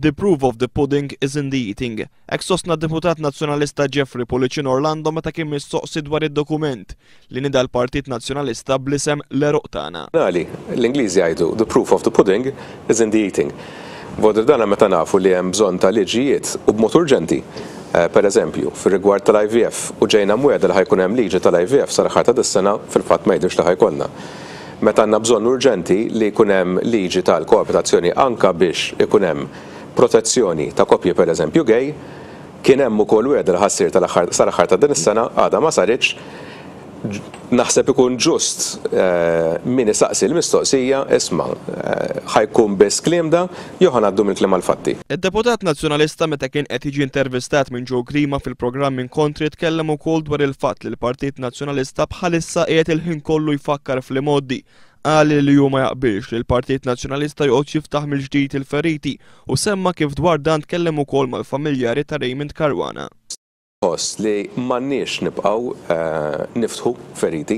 The proof of the pudding is in the eating. Hekk sostna d-Deputat Nazzjonalista Jeffrey Policin Orlando meta kien mistoqsi dwar id-dokument li nida l-Partit Nazzjonalista bl-isem l-Eruq tagħna. L-Ingliżi jgħidu the proof of the pudding is in the eating. Vodr dana meta nafu li hemm bżonn ta' liġijiet u b'mod urġenti. Pereżempju, fir-rigward tal-IVF u ġejna mwiegħda li ħajkun hemm liġi tal-IVF sar-aħħar ta' dis-sena fil-fatt ma jidhirx li ħajkollna. Meta għandna bżonn urġenti li jkun hemm liġi tal-koabitazzjoni anke biex ikun hemm protezzjoni ta' koppji pereżempju gej, kien hemm ukoll wiegħda li ħassir sar-aħħar ta' din is-sena għadha ma saritx. Naħseb ikun ġust min isaqsi l-mistoqsija isma' ħajkun biss kliem da jew ħanaddu mill-kliem għall-fatti. Id-Deputat Nazzjonalista meta kien qed jiġi intervistat minn Joe Grima fil-programm Inkontri tkellem ukoll dwar il-fatt li l-Partit Nazzjonalista bħalissa qiegħed il-ħin kollu jfakkar fl-imoddi. Qal li hu ma jaqbilx li l-Partit Nazzjonalista joqgħod jiftaħ mill-ġdid il-feriti u semma kif dwar dan tkellem ukoll mal-familjari ta' Raymond Caruana. Li m'għandniex nibqgħu niftħu feriti,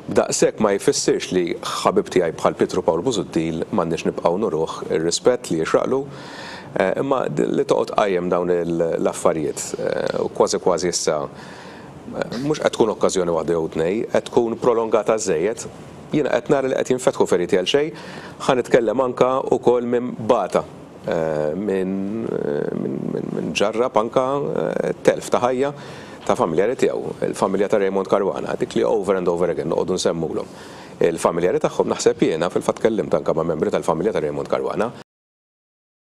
daqshekk ma jfissirx li ħabib tiegħi bħal Pietru Pawl Busuttil m'għandniex nibqgħu nuruh ir-rispett li jixraqlu, imma li toqgħod qajjem dawn l-affarijiet u kważi issa mhux qed tkun okkażjoni waħda jew tnejn, qed tkun prolongata żejjed. Jiena qed nara li qed jinfetħu feriti għal xejn, ħanitkellem anke wkoll minn bata. Minn ġarrab anka telf ta' ħajja ta' familjari tiegħu, il-familja ta' Raymond Caruana, dik li over and over again noqogħdu nsemmulhom. Il-familjari tagħhom naħseb jiena fil-fatt kellimt anke ma' membri tal-familja ta' Raymond Caruana.